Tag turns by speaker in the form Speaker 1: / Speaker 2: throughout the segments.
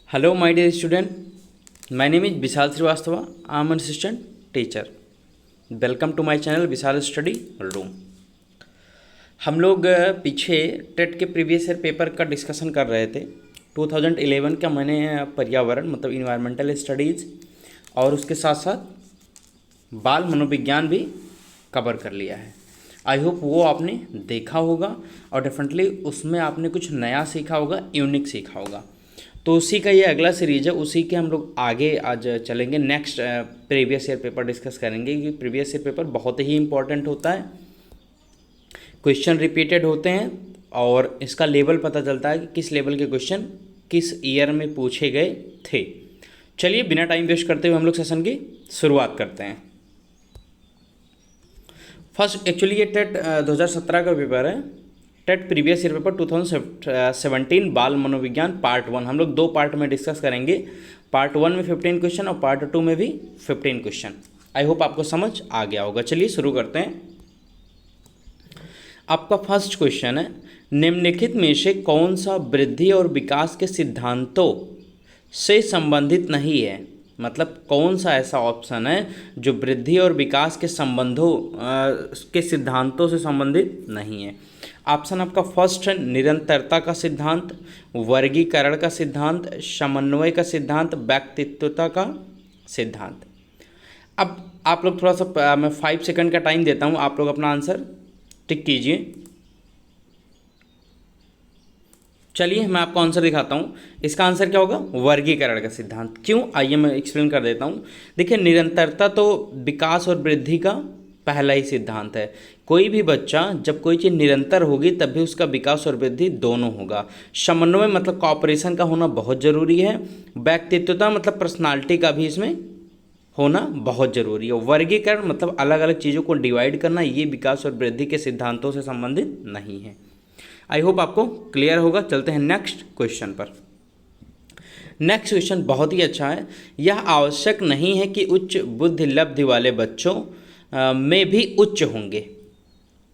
Speaker 1: Hello, my dear student. My name is Vishal Srivastava. I am an assistant teacher. Welcome to my channel Vishal study room. हम लोग पीछे TET के previous year paper का discussion कर रहे थे। 2011 का मैंने पर्यावरण मतलब इन्वायरमेंटल स्टडीज़ और उसके साथ साथ बाल मनोविज्ञान भी कवर कर लिया है। आई होप वो आपने देखा होगा और डेफिनेटली उसमें आपने कुछ नया सीखा होगा, यूनिक सीखा होगा। तो उसी का ये अगला सीरीज है, उसी के हम लोग आगे आज चलेंगे। Next previous year paper discuss करेंगे क्योंकि प्रीवियस ईयर पेपर बहुत ही इंपॉर्टेंट होता है, क्वेश्चन रिपीटेड होते हैं और इसका लेवल पता चलता है कि किस लेवल के क्वेश्चन किस ईयर में पूछे गए थे। चलिए बिना टाइम वेस्ट करते हुए हम लोग सेशन की शुरुआत करते हैं। फर्स्ट एक्चुअली ये टेट 2017 का पेपर है, टेट प्रीवियस ईयर पेपर 2017 बाल मनोविज्ञान पार्ट 1। हम लोग 2 पार्ट में डिस्कस करेंगे। पार्ट 1 में 15 क्वेश्चन और पार्ट 2 में भी 15 क्वेश्चन। आई होप आपको समझ आ गया होगा। चलिए शुरू करते हैं। आपका फर्स्ट क्वेश्चन है, निम्नलिखित में से कौन सा वृद्धि और विकास के सिद्धांतों से संबंधित नहीं है? मतलब कौन सा ऐसा ऑप्शन है जो वृद्धि और विकास के संबंधों के सिद्धांतों से संबंधित नहीं है? ऑप्शन आपका फर्स्ट है निरंतरता का सिद्धांत, वर्गीकरण का सिद्धांत, समन्वय का सिद्धांत, व्यक्तित्वता का सिद्धांत। अब आप लोग थोड़ा सा मैं 5 सेकंड का टाइम देता हूँ, आप लोग अपना आंसर टिक कीजिए। चलिए मैं आपको आंसर दिखाता हूँ। इसका आंसर क्या होगा? वर्गीकरण का सिद्धांत। क्यों? आइए मैं एक्सप्लेन कर देता हूँ। देखिए, निरंतरता तो विकास और वृद्धि का पहला ही सिद्धांत है। कोई भी बच्चा जब कोई चीज़ निरंतर होगी तभी उसका विकास और वृद्धि दोनों होगा। समन्वय मतलब कॉपरेशन का होना बहुत ज़रूरी है। व्यक्तित्वता मतलब पर्सनालिटी का भी इसमें होना बहुत ज़रूरी है। वर्गीकरण मतलब अलग अलग चीज़ों को डिवाइड करना, ये विकास और वृद्धि के सिद्धांतों से संबंधित नहीं है। आई होप आपको क्लियर होगा। चलते हैं नेक्स्ट क्वेश्चन पर। नेक्स्ट क्वेश्चन बहुत ही अच्छा है। यह आवश्यक नहीं है कि उच्च बुद्धि लब्धि वाले बच्चों में भी उच्च होंगे।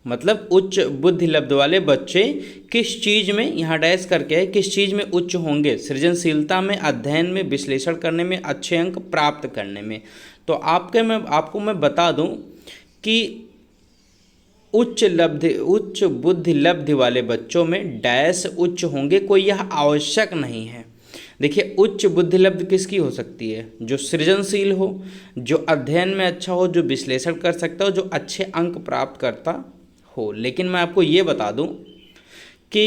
Speaker 1: मतलब उच्च बुद्धि लब्धि वाले बच्चे किस चीज़ में, यहाँ डैश करके है, किस चीज़ में उच्च होंगे? सृजनशीलता में, अध्ययन में, विश्लेषण करने में, अच्छे अंक प्राप्त करने में। तो आपको मैं बता दूं कि उच्च बुद्धि लब्धि वाले बच्चों में डैश उच्च होंगे, कोई यह आवश्यक नहीं है। देखिए, उच्च बुद्धि लब्धि किसकी हो सकती है? जो सृजनशील हो, जो अध्ययन में अच्छा हो, जो विश्लेषण कर सकता हो, जो अच्छे अंक प्राप्त करता हो। लेकिन मैं आपको ये बता दूं कि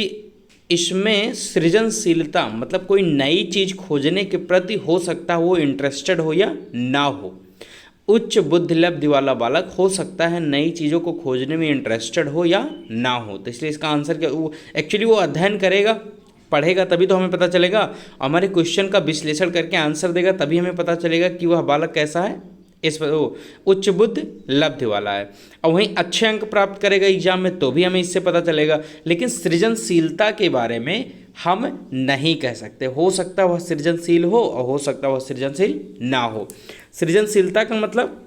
Speaker 1: इसमें सृजनशीलता मतलब कोई नई चीज़ खोजने के प्रति हो सकता है वो इंटरेस्टेड हो या ना हो। उच्च बुद्धि लब्धि वाला बालक हो सकता है नई चीज़ों को खोजने में इंटरेस्टेड हो या ना हो। तो इसलिए इसका आंसर क्या? वो एक्चुअली वो अध्ययन करेगा, पढ़ेगा, तभी तो हमें पता चलेगा। हमारे क्वेश्चन का विश्लेषण करके आंसर देगा, तभी हमें पता चलेगा कि वह बालक कैसा है, इस पर वो उच्च बुद्धि लब्धि वाला है। और वहीं अच्छे अंक प्राप्त करेगा एग्जाम में, तो भी हमें इससे पता चलेगा। लेकिन सृजनशीलता के बारे में हम नहीं कह सकते। हो सकता है वह सृजनशील हो और हो सकता है वह सृजनशील ना हो। सृजनशीलता का मतलब,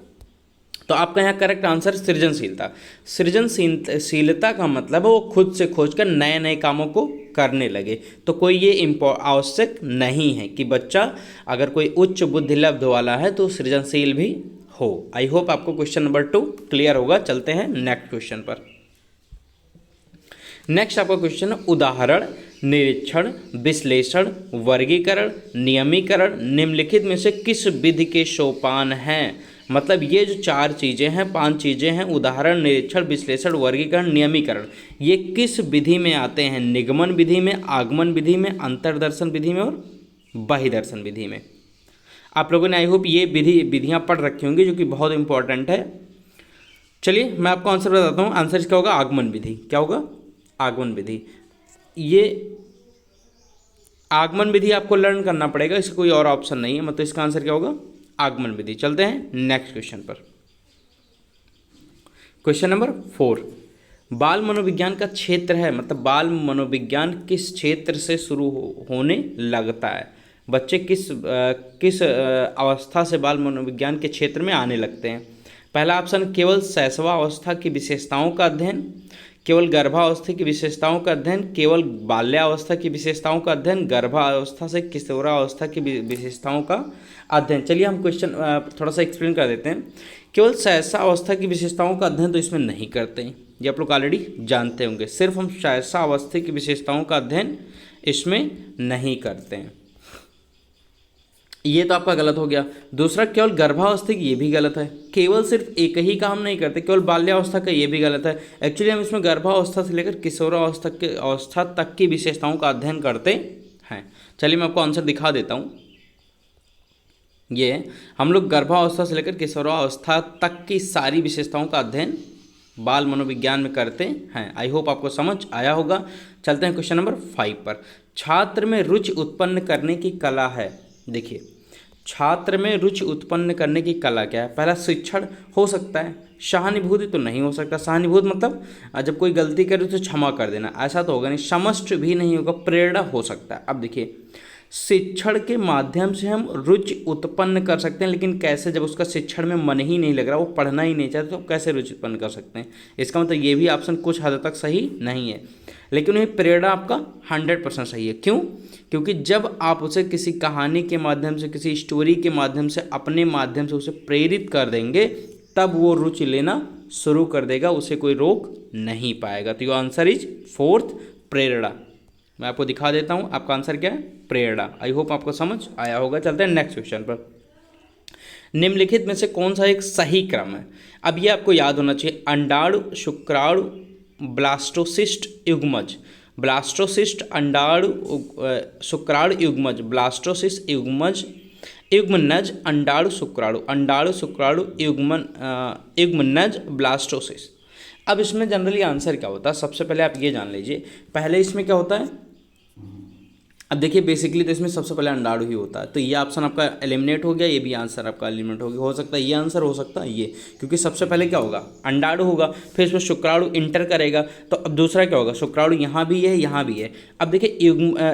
Speaker 1: तो आपका यहाँ करेक्ट आंसर सृजनशीलता। सृजनशीलता का मतलब है वो खुद से खोजकर नए नए कामों को करने लगे। तो कोई ये आवश्यक नहीं है कि बच्चा अगर कोई उच्च बुद्धि लब्ध वाला है तो सृजनशील भी हो। आई होप आपको क्वेश्चन नंबर 2 क्लियर होगा। चलते हैं नेक्स्ट क्वेश्चन पर। नेक्स्ट आपका क्वेश्चन है, उदाहरण, निरीक्षण, विश्लेषण, वर्गीकरण, नियमीकरण निम्नलिखित में से किस विधि के सोपान हैं? मतलब ये जो 4 चीज़ें हैं, 5 चीज़ें हैं, उदाहरण, निरीक्षण, विश्लेषण, वर्गीकरण, नियमीकरण, ये किस विधि में आते हैं? निगमन विधि में, आगमन विधि में, अंतर्दर्शन विधि में और बहिर्दर्शन विधि में। आप लोगों ने आई होप ये विधियाँ पढ़ रखी होंगी जो कि बहुत इंपॉर्टेंट है। चलिए मैं आपको आंसर बताता हूँ। आंसर इसका होगा आगमन विधि। क्या होगा? आगमन विधि। ये आगमन विधि आपको लर्न करना पड़ेगा, इसका कोई और ऑप्शन नहीं है। मतलब इसका आंसर क्या होगा? आगमन विधि। चलते हैं नेक्स्ट क्वेश्चन पर। क्वेश्चन नंबर 4, बाल मनोविज्ञान का क्षेत्र है, मतलब बाल मनोविज्ञान किस क्षेत्र से शुरू होने लगता है? बच्चे किस अवस्था से बाल मनोविज्ञान के क्षेत्र में आने लगते हैं? पहला ऑप्शन, केवल शैशवावस्था की विशेषताओं का अध्ययन, केवल गर्भावस्था की विशेषताओं का अध्ययन, केवल बाल्यावस्था की विशेषताओं का अध्ययन, गर्भावस्था से किशोरावस्था की विशेषताओं का अध्ययन। चलिए हम क्वेश्चन थोड़ा सा एक्सप्लेन कर देते हैं। केवल शैशवावस्था की विशेषताओं का अध्ययन तो इसमें नहीं करते हैं, ये आप लोग ऑलरेडी जानते होंगे। सिर्फ हम शैशवावस्था की विशेषताओं का अध्ययन इसमें नहीं करते हैं, ये तो आपका गलत हो गया। दूसरा, केवल गर्भावस्था की, ये भी गलत है। केवल सिर्फ एक ही का हम नहीं करते, केवल बाल्यावस्था का, ये भी गलत है। एक्चुअली हम इसमें गर्भावस्था से लेकर किशोरावस्था तक की विशेषताओं का अध्ययन करते हैं। चलिए मैं आपको आंसर दिखा देता हूँ। ये हम लोग गर्भावस्था से लेकर किशोरावस्था तक की सारी विशेषताओं का अध्ययन बाल मनोविज्ञान में करते हैं। आई होप आपको समझ आया होगा। चलते हैं क्वेश्चन नंबर 5 पर। छात्र में रुचि उत्पन्न करने की कला है। देखिए, छात्र में रुचि उत्पन्न करने की कला क्या है? पहला, शिक्षण हो सकता है, सहानुभूति तो नहीं हो सकता। सहानुभूति मतलब जब कोई गलती करे तो क्षमा कर देना, ऐसा तो होगा नहीं। समष्ट भी नहीं होगा, प्रेरणा हो सकता है। अब देखिए, शिक्षण के माध्यम से हम रुचि उत्पन्न कर सकते हैं, लेकिन कैसे? जब उसका शिक्षण में मन ही नहीं लग रहा, वो पढ़ना ही नहीं चाहता, तो कैसे रुचि उत्पन्न कर सकते हैं? इसका मतलब ये भी ऑप्शन कुछ हद तक सही नहीं है, लेकिन ये प्रेरणा आपका 100% सही है। क्यों? क्योंकि जब आप उसे किसी कहानी के माध्यम से, किसी स्टोरी के माध्यम से, अपने माध्यम से उसे प्रेरित कर देंगे, तब वो रुचि लेना शुरू कर देगा, उसे कोई रोक नहीं पाएगा। तो योर आंसर इज 4th, प्रेरणा। मैं आपको दिखा देता हूँ, आपका आंसर क्या है? प्रेरणा। आई होप आपको समझ आया होगा। चलते हैं नेक्स्ट क्वेश्चन पर। निम्नलिखित में से कौन सा एक सही क्रम है? अब ये आपको याद होना चाहिए। अंडाणु, शुक्राणु, ब्लास्टोसिस्ट युग्मज, ब्लास्टोसिस्ट अंडाणु, शुक्राणु युग्मज, ब्लास्टोसिस्ट युग्मज, युग्मनज, अंडाणु शुक्राणु युग्मनज, ब्लास्टोसिस। अब इसमें जनरली आंसर क्या होता है? सबसे पहले आप ये जान लीजिए, पहले इसमें क्या होता है। अब देखिए, बेसिकली तो इसमें सबसे पहले अंडाणु ही होता है, तो ये ऑप्शन आपका एलिमिनेट हो गया, ये भी आंसर आपका एलिमिनेट हो गया। हो सकता है ये आंसर, हो सकता है ये, क्योंकि सबसे पहले क्या होगा? अंडाणु होगा, फिर इसमें शुक्राणु इंटर करेगा, तो अब दूसरा क्या होगा? शुक्राणु यहाँ भी है, यहाँ भी है। अब देखिए,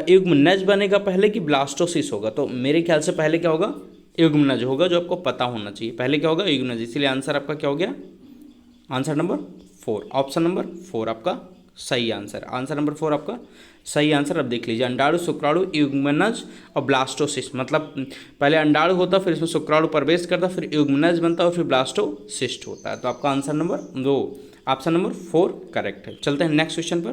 Speaker 1: युग्मनज बनेगा पहले कि ब्लास्टोसिस होगा? तो मेरे ख्याल से पहले क्या होगा? युग्मनज होगा, जो आपको पता होना चाहिए। पहले क्या होगा? युग्मनज। इसलिए आंसर आपका क्या हो गया? आंसर नंबर 4, ऑप्शन नंबर 4 आपका सही आंसर। आंसर नंबर 4 आपका सही आंसर। अब देख लीजिए, अंडाणु, शुक्राणु, युग्मनज और ब्लास्टोसिस्ट, मतलब पहले अंडाणु होता, फिर इसमें शुक्राणु प्रवेश करता, फिर युग्मनज बनता और फिर ब्लास्टोसिस्ट होता है। तो आपका answer number 2, option number 4 correct है। चलते हैं नेक्स्ट क्वेश्चन पर।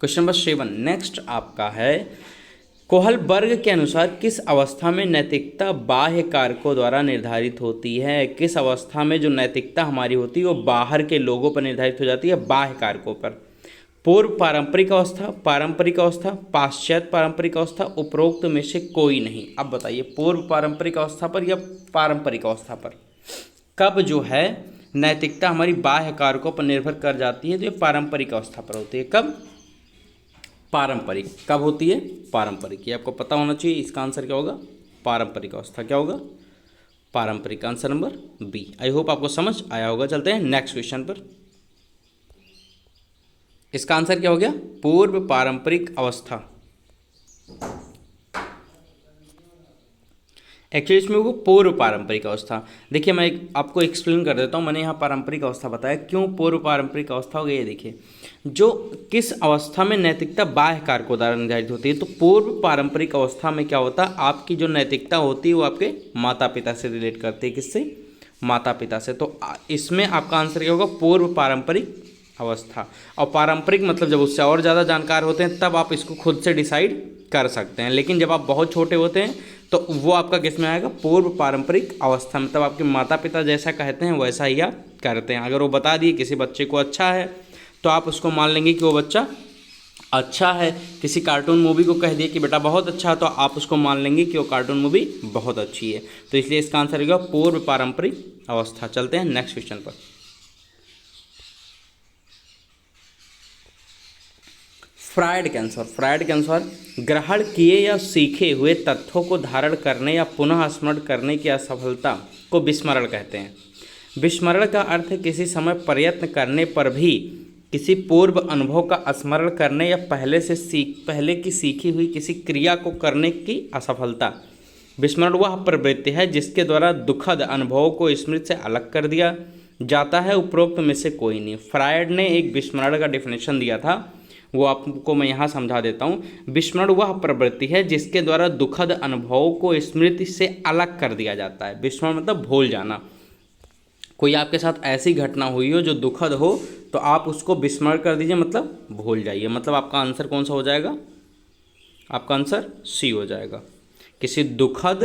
Speaker 1: क्वेश्चन नंबर 7 नेक्स्ट आपका है, कोहलबर्ग के अनुसार किस अवस्था में नैतिकता बाह्य कारकों द्वारा निर्धारित होती है? किस अवस्था में जो नैतिकता हमारी होती है वो बाहर के लोगों पर निर्धारित हो जाती है, बाह्य कारकों पर? पूर्व पारंपरिक अवस्था, पारंपरिक अवस्था, पाश्चात्य पारंपरिक अवस्था, उपरोक्त में से कोई नहीं। अब बताइए, पूर्व पारंपरिक अवस्था पर या पारंपरिक अवस्था पर कब जो है नैतिकता हमारी बाह्य कारकों पर निर्भर कर जाती है? तो ये पारंपरिक अवस्था पर होती है। कब? पारंपरिक। कब होती है? पारंपरिक। ये आपको पता होना चाहिए। इसका आंसर क्या होगा? पारंपरिक अवस्था। क्या होगा? पारंपरिक। Answer number B. I hope आपको समझ आया होगा। चलते हैं नेक्स्ट क्वेश्चन पर। इसका आंसर क्या हो गया? पूर्व पारंपरिक अवस्था। एक्चुअली इसमें वो पूर्व पारंपरिक अवस्था। देखिए, मैं आपको एक्सप्लेन कर देता हूँ। मैंने यहाँ पारंपरिक अवस्था बताया, क्यों पूर्व पारंपरिक अवस्था हो गई है। देखिए, जो किस अवस्था में नैतिकता बाह्य कारकों द्वारा निर्धारित होती है, तो पूर्व पारंपरिक अवस्था में क्या होता है, आपकी जो नैतिकता होती है वो आपके माता पिता से रिलेट करती है। किससे? माता पिता से। तो इसमें आपका आंसर क्या होगा? पूर्व पारंपरिक अवस्था। और पारंपरिक मतलब जब उससे और ज़्यादा जानकार होते हैं तब आप इसको खुद से डिसाइड कर सकते हैं, लेकिन जब आप बहुत छोटे होते हैं तो वो आपका किस में आएगा? पूर्व पारंपरिक अवस्था में। तब आपके माता पिता जैसा कहते हैं वैसा ही आप करते हैं। अगर वो बता दिए किसी बच्चे को अच्छा है तो आप उसको मान लेंगे कि वो बच्चा अच्छा है। किसी कार्टून मूवी को कह दिए कि बेटा बहुत अच्छा है, तो आप उसको मान लेंगे कि वो कार्टून मूवी बहुत अच्छी है। तो इसलिए इसका आंसर होगा पूर्व पारंपरिक अवस्था। चलते हैं नेक्स्ट क्वेश्चन पर। फ्रायड के अनुसार ग्रहण किए या सीखे हुए तथ्यों को धारण करने या पुनः स्मरण करने की असफलता को विस्मरण कहते हैं। विस्मरण का अर्थ है किसी समय प्रयत्न करने पर भी किसी पूर्व अनुभव का स्मरण करने या पहले की सीखी हुई किसी क्रिया को करने की असफलता। विस्मरण वह प्रवृत्ति है जिसके द्वारा दुखद अनुभवों को स्मृति से अलग कर दिया जाता है उपरोक्त में से कोई नहीं। फ्रायड ने एक विस्मरण का डेफिनेशन दिया था, वो आपको मैं यहाँ समझा देता हूँ। विस्मरण वह प्रवृत्ति है जिसके द्वारा दुखद अनुभवों को स्मृति से अलग कर दिया जाता है। विस्मरण मतलब भूल जाना। कोई आपके साथ ऐसी घटना हुई हो जो दुखद हो तो आप उसको विस्मरण कर दीजिए, मतलब भूल जाइए। मतलब आपका आंसर कौन सा हो जाएगा? आपका आंसर सी हो जाएगा। किसी दुखद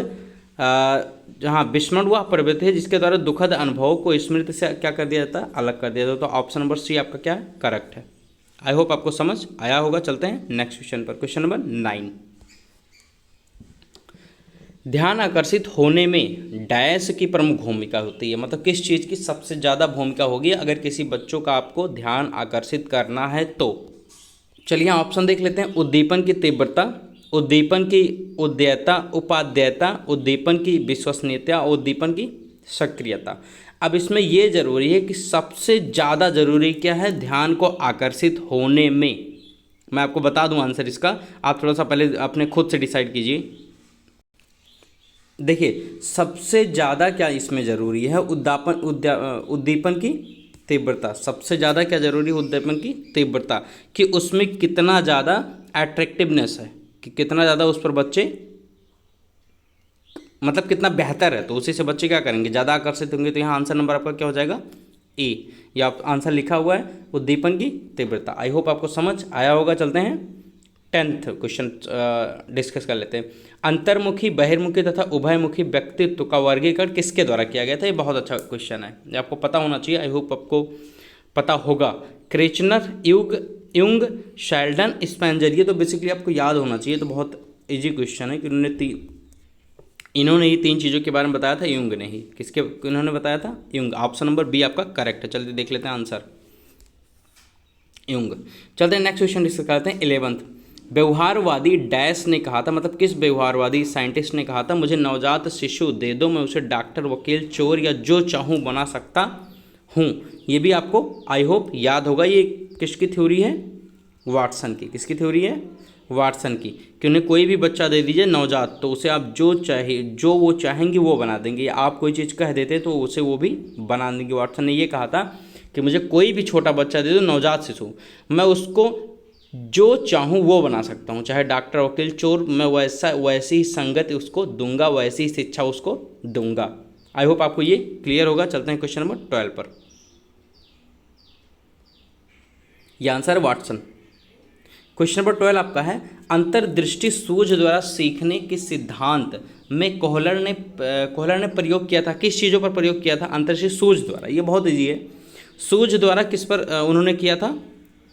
Speaker 1: जहाँ विस्मरण वह प्रवृत्ति है जिसके द्वारा दुखद अनुभवों को स्मृति से क्या कर दिया जाता है? अलग कर दिया जाता है। तो ऑप्शन नंबर सी आपका क्या है? करेक्ट है। आई होप आपको समझ आया होगा। चलते हैं नेक्स्ट क्वेश्चन पर। Question number 9। ध्यान आकर्षित होने में डैश की प्रमुख भूमिका होती है। मतलब किस चीज़ की सबसे ज़्यादा भूमिका होगी अगर किसी बच्चों का आपको ध्यान आकर्षित करना है तो? चलिए ऑप्शन देख लेते हैं। उद्दीपन की तीव्रता, उद्दीपन की उद्देयता, उपादेयता, उद्दीपन की विश्वसनीयता, उद्दीपन की सक्रियता। अब इसमें यह जरूरी है कि सबसे ज़्यादा जरूरी क्या है ध्यान को आकर्षित होने में। मैं आपको बता दूं आंसर इसका, आप थोड़ा सा पहले अपने खुद से डिसाइड कीजिए। देखिए सबसे ज़्यादा क्या इसमें ज़रूरी है? उद्दीपन की तीव्रता। सबसे ज़्यादा क्या जरूरी है? उद्दीपन की तीव्रता, कि उसमें कितना ज़्यादा अट्रैक्टिवनेस है, कि कितना ज़्यादा उस पर बच्चे मतलब कितना बेहतर है, तो उसी से बच्चे क्या करेंगे? ज़्यादा आकर्षित होंगे। तो यहाँ आंसर नंबर आपका क्या हो जाएगा? ए। या आंसर लिखा हुआ है उद्दीपन की तीव्रता। आई होप आपको समझ आया होगा। चलते हैं 10th क्वेश्चन डिस्कस कर लेते हैं। अंतर्मुखी, बहिर्मुखी तथा उभयमुखी व्यक्तित्व का वर्गीकरण किसके द्वारा किया गया था? ये बहुत अच्छा क्वेश्चन है, ये आपको पता होना चाहिए। आई होप आपको पता होगा। क्रेचनर, युंग, शेल्डन, स्पेंजर। ये तो बेसिकली आपको याद होना चाहिए, तो बहुत इजी क्वेश्चन है कि इन्होंने ये 3 चीज़ों के बारे में बताया था, युंग ने ही। किसके इन्होंने बताया था? युंग। ऑप्शन नंबर बी आपका करेक्ट है। चलिए देख लेते हैं आंसर, युंग। चलते हैं नेक्स्ट क्वेश्चन डिस्कस करते हैं 11th। व्यवहारवादी डैश ने कहा था, मतलब किस व्यवहारवादी साइंटिस्ट ने कहा था, मुझे नवजात शिशु दे दो, मैं उसे डॉक्टर, वकील, चोर या जो चाहूँ बना सकता हूँ। ये भी आपको आई होप याद होगा। ये किसकी थ्योरी है? वाटसन की। किसकी थ्योरी है? वाटसन की। कि उन्हें कोई भी बच्चा दे दीजिए नवजात, तो उसे आप जो चाहे, जो वो चाहेंगे वो बना देंगे। आप कोई चीज़ कह देते तो उसे वो भी बना देंगे। वाटसन ने ये कहा था कि मुझे कोई भी छोटा बच्चा दे दो, नवजात शिशु, मैं उसको जो चाहूँ वो बना सकता हूँ, चाहे डॉक्टर, वकील, चोर, मैं वैसी ही संगत उसको दूंगा, वैसी ही शिक्षा उसको दूंगा। आई होप आपको ये क्लियर होगा। चलते हैं क्वेश्चन नंबर 12 पर। यह आंसर है वाटसन। क्वेश्चन नंबर 12 आपका है, अंतर्दृष्टि सूझ द्वारा सीखने के सिद्धांत में कोहलर ने प्रयोग किया था। किस चीज़ों पर प्रयोग किया था? अंतर्दृष्टि सूझ द्वारा। ये बहुत ईजी है। सूझ द्वारा किस पर उन्होंने किया था?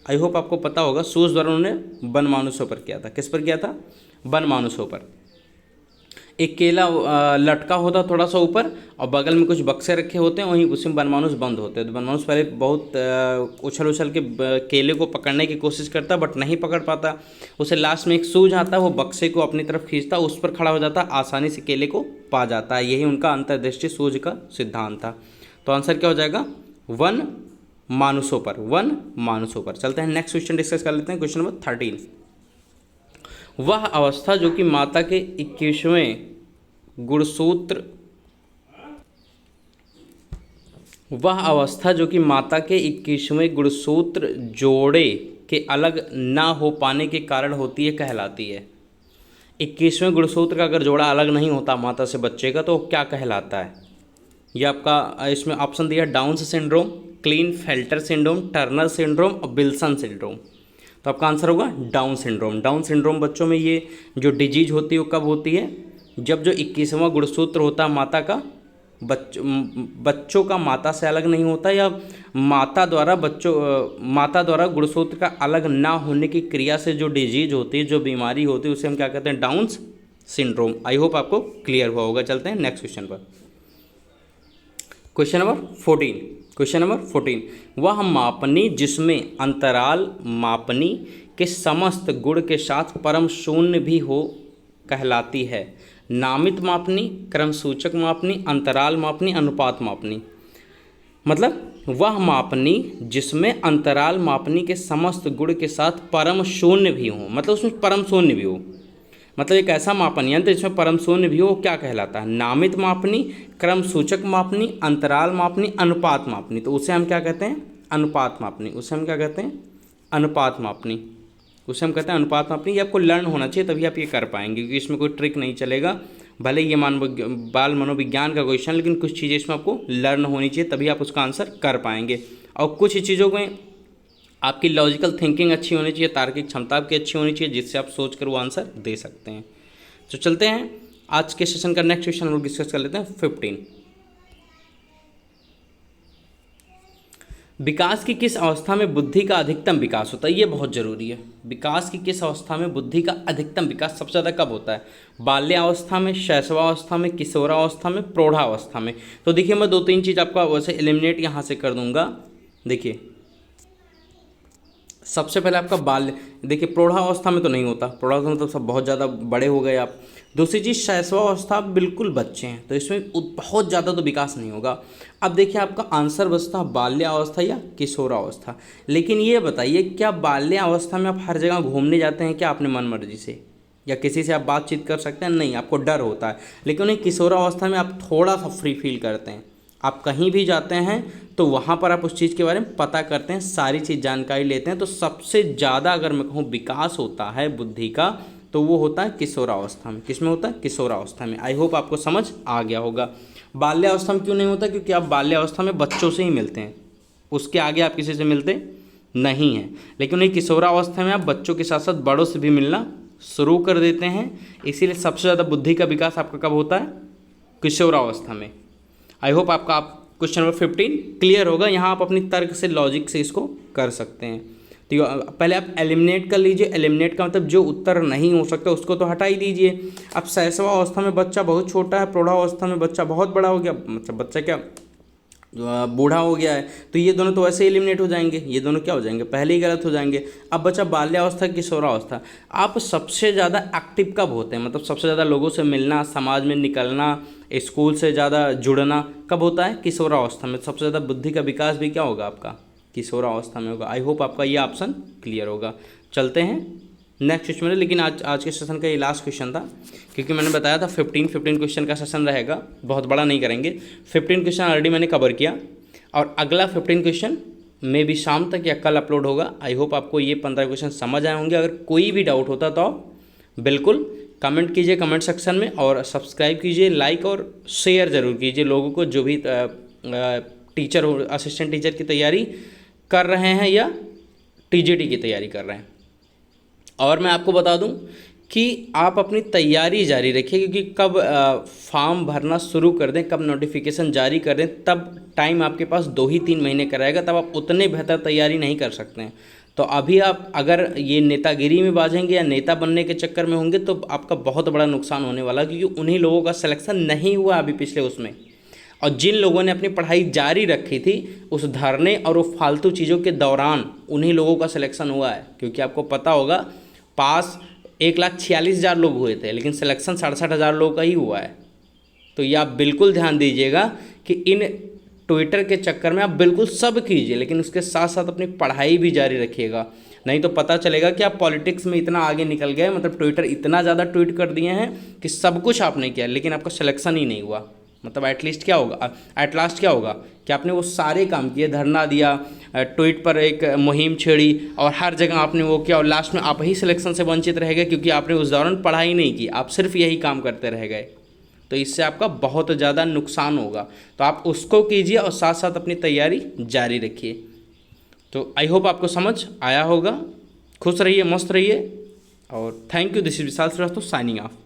Speaker 1: आई होप आपको पता होगा। सूझ द्वारा उन्होंने वनमानुषों पर किया था। किस पर किया था? वनमानुषों पर। एक केला लटका होता थोड़ा सा ऊपर, और बगल में कुछ बक्से रखे होते हैं, वहीं उसमें वनमानुष बंद होते हैं। तो वनमानुष पहले बहुत उछल उछल के केले को पकड़ने की कोशिश करता, बट नहीं पकड़ पाता। उसे लास्ट में एक सूझ आता, वो बक्से को अपनी तरफ खींचता, उस पर खड़ा हो जाता, आसानी से केले को पा जाता है। यही उनका अंतर्दृष्टि सूझ का सिद्धांत था। तो आंसर क्या हो जाएगा? वन मानुषों पर। वन मानुषों पर। चलते हैं नेक्स्ट क्वेश्चन डिस्कस कर लेते हैं। Question number 13। वह अवस्था जो कि माता के 21वें गुणसूत्र जोड़े के अलग ना हो पाने के कारण होती है, कहलाती है। 21वें गुणसूत्र का अगर जोड़ा अलग नहीं होता माता से बच्चे का, तो क्या कहलाता है? ये आपका इसमें ऑप्शन दिया, down syndrome, Klinefelter syndrome, Turner syndrome और विल्सन सिंड्रोम। तो आपका आंसर होगा डाउन सिंड्रोम। डाउन सिंड्रोम बच्चों में ये जो डिजीज होती है वो कब होती है? जब जो 21वां गुणसूत्र होता है माता का, बच्चों का माता से अलग नहीं होता, या माता द्वारा गुणसूत्र का अलग ना होने की क्रिया से जो डिजीज होती है, जो बीमारी होती है, उसे हम क्या कहते हैं? Down syndrome. आई होप आपको क्लियर हुआ होगा। चलते हैं नेक्स्ट क्वेश्चन पर। Question number 14। Question number 14। वह मापनी जिसमें अंतराल मापनी के समस्त गुण के साथ परम शून्य भी हो कहलाती है। नामित मापनी, क्रम सूचक मापनी, अंतराल मापनी, अनुपात मापनी। मतलब वह मापनी जिसमें अंतराल मापनी के समस्त गुण के साथ परम शून्य भी हो, मतलब उसमें परम शून्य भी हो। मतलब एक ऐसा मापन यंत्र जिसमें परम शून्य भी हो, वो क्या कहलाता है? नामित मापनी, क्रम सूचक मापनी, अंतराल मापनी, अनुपात मापनी। तो उसे हम क्या कहते हैं? अनुपात मापनी। उसे हम क्या कहते हैं? अनुपात मापनी। उसे हम कहते हैं अनुपात मापनी। ये आपको लर्न होना चाहिए, तभी आप ये कर पाएंगे, क्योंकि इसमें कोई ट्रिक नहीं चलेगा। भले ये बाल मनोविज्ञान का क्वेश्चन, लेकिन कुछ चीज़ें इसमें आपको लर्न होनी चाहिए, तभी आप उसका आंसर कर पाएंगे। और कुछ चीज़ों में आपकी लॉजिकल थिंकिंग अच्छी होनी चाहिए, तार्किक क्षमता आपकी अच्छी होनी चाहिए, जिससे आप सोच कर वो आंसर दे सकते हैं। तो चलते हैं आज के सेशन का नेक्स्ट क्वेश्चन हम लोग डिस्कस कर लेते हैं 15। विकास की किस अवस्था में बुद्धि का अधिकतम विकास होता है? ये बहुत जरूरी है। विकास की किस अवस्था में बुद्धि का अधिकतम विकास सबसे ज़्यादा कब होता है? बाल्यावस्था में, शैशवावस्था में, किशोरावस्था में, प्रौढ़ावस्था में। तो देखिए मैं 2-3 चीज़ आपका वैसे एलिमिनेट यहाँ से कर दूंगा। देखिए सबसे पहले आपका बाल्य, देखिए प्रौढ़ावस्था में तो नहीं होता, प्रौढ़ावस्था में तो सब बहुत ज़्यादा बड़े हो गए आप। दूसरी चीज़ शैशवावस्था, बिल्कुल बच्चे हैं, तो इसमें बहुत ज़्यादा तो विकास नहीं होगा। अब देखिए आपका आंसर बचता बाल्यावस्था या किशोरावस्था। लेकिन ये बताइए, क्या बाल्यावस्था में आप हर जगह घूमने जाते हैं क्या अपने मन मर्जी से, या किसी से आप बातचीत कर सकते हैं? नहीं, आपको डर होता है। लेकिन एक किशोरावस्था में आप थोड़ा सा फ्री फील करते हैं, आप कहीं भी जाते हैं तो वहाँ पर आप उस चीज़ के बारे में पता करते हैं, सारी चीज़ जानकारी लेते हैं। तो सबसे ज़्यादा अगर मैं कहूँ विकास होता है बुद्धि का, तो वो होता है किशोरावस्था में। किस में होता है? किशोरावस्था में। आई होप आपको समझ आ गया होगा। बाल्यावस्था में क्यों नहीं होता? क्योंकि आप बाल्यावस्था में बच्चों से ही मिलते हैं, उसके आगे आप किसी से मिलते नहीं हैं। लेकिन ये किशोरावस्था में आप बच्चों के साथ साथ बड़ों से भी मिलना शुरू कर देते हैं। इसीलिए सबसे ज़्यादा बुद्धि का विकास आपका कब होता है? किशोरावस्था में। आई होप आपका क्वेश्चन नंबर 15 क्लियर होगा। यहाँ आप अपनी तर्क से, लॉजिक से इसको कर सकते हैं। तो पहले आप एलिमिनेट कर लीजिए। एलिमिनेट का मतलब जो उत्तर नहीं हो सकता उसको तो हटा ही दीजिए। अब शैशवावस्था में बच्चा बहुत छोटा है, प्रौढ़ावस्था में बच्चा बहुत बड़ा हो गया, मतलब बच्चा क्या बूढ़ा हो गया है, तो ये दोनों तो वैसे एलिमिनेट हो जाएंगे। ये दोनों क्या हो जाएंगे? पहले ही गलत हो जाएंगे। अब बचा बाल्यावस्था, किशोरावस्था। आप सबसे ज़्यादा एक्टिव कब होते हैं? मतलब सबसे ज़्यादा लोगों से मिलना, समाज में निकलना, स्कूल से ज़्यादा जुड़ना कब होता है? किशोरावस्था में। सबसे ज़्यादा बुद्धि का विकास भी क्या होगा आपका? किशोरावस्था में होगा। आई होप आपका ये ऑप्शन क्लियर होगा। चलते हैं नेक्स्ट क्वेश्चन में। लेकिन आज के सेशन का ये लास्ट क्वेश्चन था, क्योंकि मैंने बताया था 15 क्वेश्चन का सेशन रहेगा, बहुत बड़ा नहीं करेंगे। 15 क्वेश्चन ऑलरेडी मैंने कवर किया, और अगला 15 क्वेश्चन मे भी शाम तक या कल अपलोड होगा। आई होप आपको ये 15 क्वेश्चन समझ आए होंगे। अगर कोई भी डाउट होता तो आप बिल्कुल कमेंट कीजिए कमेंट सेक्शन में, और सब्सक्राइब कीजिए, लाइक और शेयर ज़रूर कीजिए लोगों को जो भी टीचर हो, असिस्टेंट टीचर की तैयारी कर रहे हैं या टीजीटी की तैयारी कर रहे हैं। और मैं आपको बता दूं कि आप अपनी तैयारी जारी रखिए, क्योंकि कब फॉर्म भरना शुरू कर दें, कब नोटिफिकेशन जारी कर दें, तब टाइम आपके पास 2 ही 3 महीने का रहेगा, तब आप उतने बेहतर तैयारी नहीं कर सकते हैं। तो अभी आप अगर ये नेतागिरी में बाझेंगे या नेता बनने के चक्कर में होंगे, तो आपका बहुत बड़ा नुकसान होने वाला है, क्योंकि उन्हीं लोगों का सिलेक्शन नहीं हुआ अभी पिछले उसमें। और जिन लोगों ने अपनी पढ़ाई जारी रखी थी उस धरने और वो फालतू चीज़ों के दौरान, उन्हीं लोगों का सिलेक्शन हुआ है। क्योंकि आपको पता होगा पास 1,46,000 लोग हुए थे, लेकिन सिलेक्शन 67,000 लोगों का ही हुआ है। तो ये आप बिल्कुल ध्यान दीजिएगा कि इन ट्विटर के चक्कर में आप बिल्कुल सब कीजिए, लेकिन उसके साथ साथ अपनी पढ़ाई भी जारी रखिएगा। नहीं तो पता चलेगा कि आप पॉलिटिक्स में इतना आगे निकल गए, मतलब ट्विटर इतना ज़्यादा ट्वीट कर दिए हैं कि सब कुछ आपने किया, लेकिन आपका सिलेक्शन ही नहीं हुआ। मतलब एटलीस्ट क्या होगा, एट लास्ट क्या होगा कि आपने वो सारे काम किए, धरना दिया, ट्वीट पर एक मुहिम छेड़ी, और हर जगह आपने वो किया, और लास्ट में आप ही सिलेक्शन से वंचित रह गए, क्योंकि आपने उस दौरान पढ़ाई नहीं की, आप सिर्फ यही काम करते रह गए। तो इससे आपका बहुत ज़्यादा नुकसान होगा। तो आप उसको कीजिए और साथ साथ अपनी तैयारी जारी रखिए। तो आई होप आपको समझ आया होगा। खुश रहिए, मस्त रहिए, और thank you. This is Vishal Shrivastava signing of.